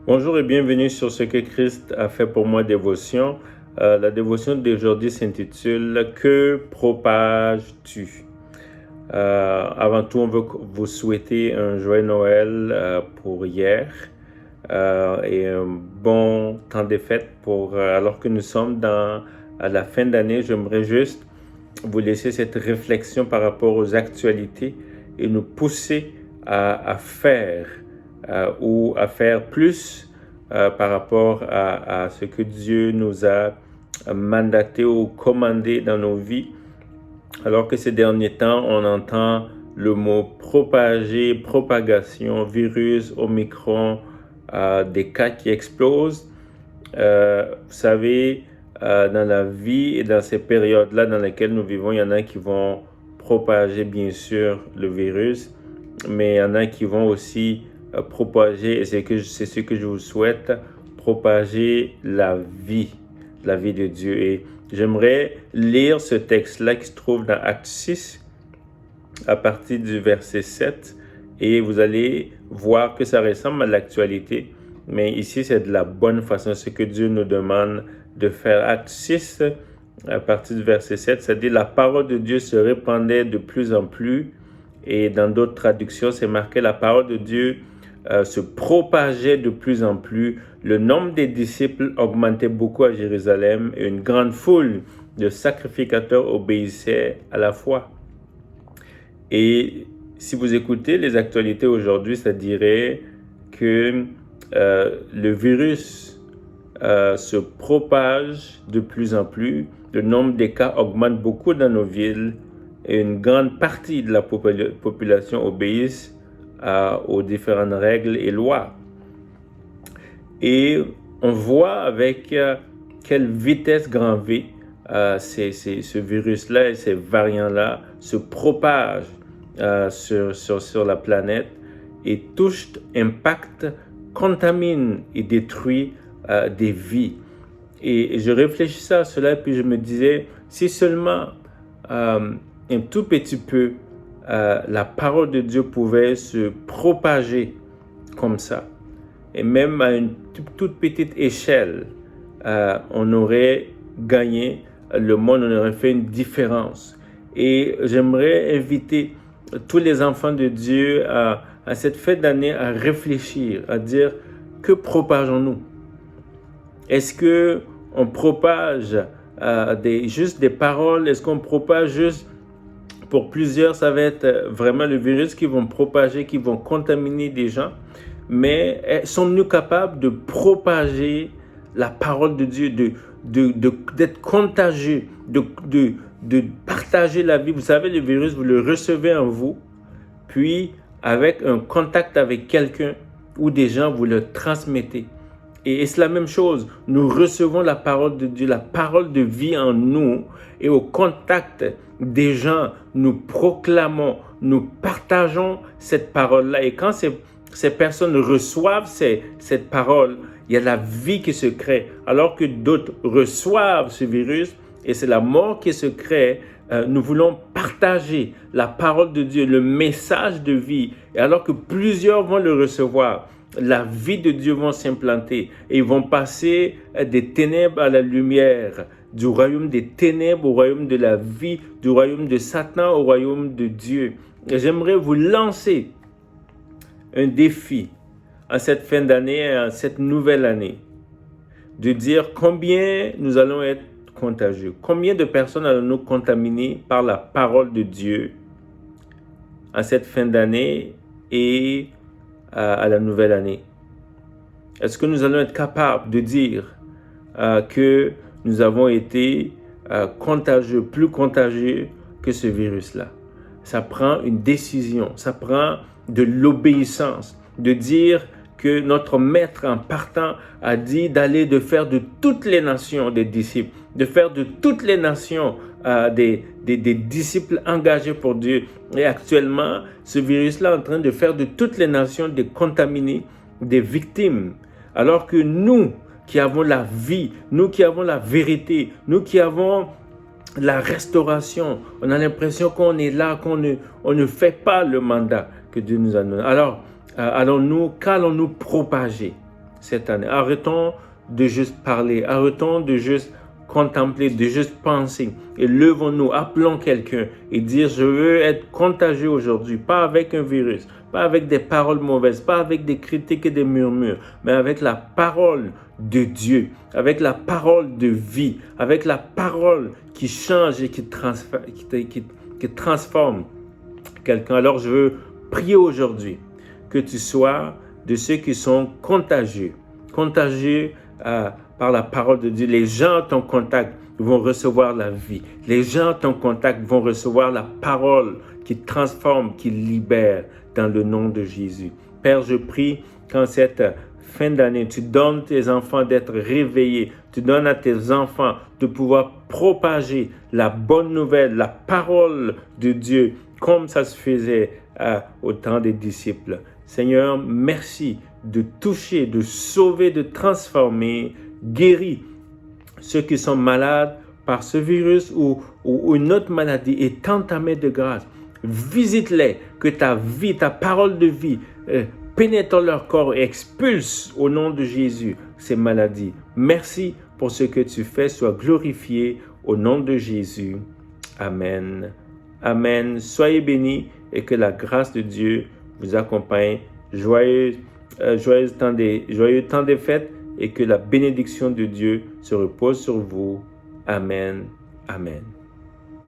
Bonjour et bienvenue sur ce que Christ a fait pour moi dévotion. La dévotion d'aujourd'hui s'intitule « Que propages-tu » Avant tout, on veut vous souhaiter un joyeux Noël pour hier et un bon temps des fêtes alors que nous sommes à la fin d'année. J'aimerais juste vous laisser cette réflexion par rapport aux actualités et nous pousser à faire ou à faire plus par rapport à ce que Dieu nous a mandaté ou commandé dans nos vies. Alors que ces derniers temps, on entend le mot propager, propagation, virus, Omicron, des cas qui explosent. Vous savez, dans la vie et dans ces périodes-là dans lesquelles nous vivons, il y en a qui vont propager bien sûr le virus, mais il y en a qui vont aussi propager, et c'est ce que je vous souhaite, propager la vie de Dieu. Et j'aimerais lire ce texte-là qui se trouve dans Acte 6, à partir du verset 7, et vous allez voir que ça ressemble à l'actualité, mais ici c'est de la bonne façon, ce que Dieu nous demande de faire. Acte 6, à partir du verset 7, ça dit « La parole de Dieu se répandait de plus en plus », et dans d'autres traductions, c'est marqué « La parole de Dieu se propageait de plus en plus. Le nombre des disciples augmentait beaucoup à Jérusalem et une grande foule de sacrificateurs obéissait à la foi. » Et si vous écoutez les actualités aujourd'hui, ça dirait que le virus se propage de plus en plus. Le nombre des cas augmente beaucoup dans nos villes et une grande partie de la population obéissent aux différentes règles et lois. Et on voit avec quelle vitesse grand V ce virus-là et ces variants-là se propagent sur la planète et touchent, impactent, contaminent et détruisent des vies. Et je réfléchissais à cela et puis je me disais, si seulement un tout petit peu la parole de Dieu pouvait se propager comme ça, et même à une toute petite échelle, on aurait gagné le monde, on aurait fait une différence. Et j'aimerais inviter tous les enfants de Dieu à cette fête d'année à réfléchir, à dire que propageons-nous? Est-ce que on propage juste des paroles? Est-ce qu'on propage juste pour plusieurs, ça va être vraiment le virus qui vont propager, qui vont contaminer des gens? Mais sommes-nous capables de propager la parole de Dieu, d'être contagieux, de partager la vie? Vous savez, le virus, vous le recevez en vous, puis avec un contact avec quelqu'un ou des gens, vous le transmettez. Et c'est la même chose, nous recevons la parole de Dieu, la parole de vie en nous, et au contact des gens, nous proclamons, nous partageons cette parole-là. Et quand ces personnes reçoivent cette parole, il y a la vie qui se crée. Alors que d'autres reçoivent ce virus et c'est la mort qui se crée, nous voulons partager la parole de Dieu, le message de vie. Et alors que plusieurs vont le recevoir, la vie de Dieu va s'implanter et ils vont passer des ténèbres à la lumière, du royaume des ténèbres au royaume de la vie, du royaume de Satan au royaume de Dieu. Et j'aimerais vous lancer un défi en cette fin d'année, en cette nouvelle année, de dire combien nous allons être contagieux, combien de personnes allons-nous contaminer par la parole de Dieu en cette fin d'année et à la nouvelle année. Est-ce que nous allons être capables de dire que nous avons été contagieux, plus contagieux que ce virus-là? Ça prend une décision, ça prend de l'obéissance, de dire que notre maître en partant a dit de faire de toutes les nations des disciples, de faire de toutes les nations des disciples engagés pour Dieu. Et actuellement, ce virus-là est en train de faire de toutes les nations des contaminés, des victimes. Alors que nous qui avons la vie, nous qui avons la vérité, nous qui avons la restauration, on a l'impression qu'on est là, on ne fait pas le mandat que Dieu nous a donné. Alors, qu'allons-nous propager? cette année. Arrêtons de juste parler, arrêtons de juste contempler, de juste penser. Et levons-nous, appelons quelqu'un et dire, je veux être contagieux aujourd'hui, pas avec un virus, pas avec des paroles mauvaises, pas avec des critiques et des murmures, mais avec la parole de Dieu, avec la parole de vie, avec la parole qui change et qui transforme quelqu'un. Alors je veux prier aujourd'hui que tu sois de ceux qui sont contagieux par la parole de Dieu. Les gens à ton contact vont recevoir la vie. Les gens à ton contact vont recevoir la parole qui transforme, qui libère dans le nom de Jésus. Père, je prie qu'en cette fin d'année, tu donnes tes enfants d'être réveillés. Tu donnes à tes enfants de pouvoir propager la bonne nouvelle, la parole de Dieu, comme ça se faisait au temps des disciples. Seigneur, merci de toucher, de sauver, de transformer, guérir ceux qui sont malades par ce virus ou une autre maladie et tends ta main de grâce. Visite-les, que ta vie, ta parole de vie pénètre leur corps et expulse au nom de Jésus ces maladies. Merci pour ce que tu fais, sois glorifié au nom de Jésus. Amen. Amen. Soyez bénis et que la grâce de Dieu vous accompagne. Joyeux temps des fêtes et que la bénédiction de Dieu se repose sur vous. Amen. Amen.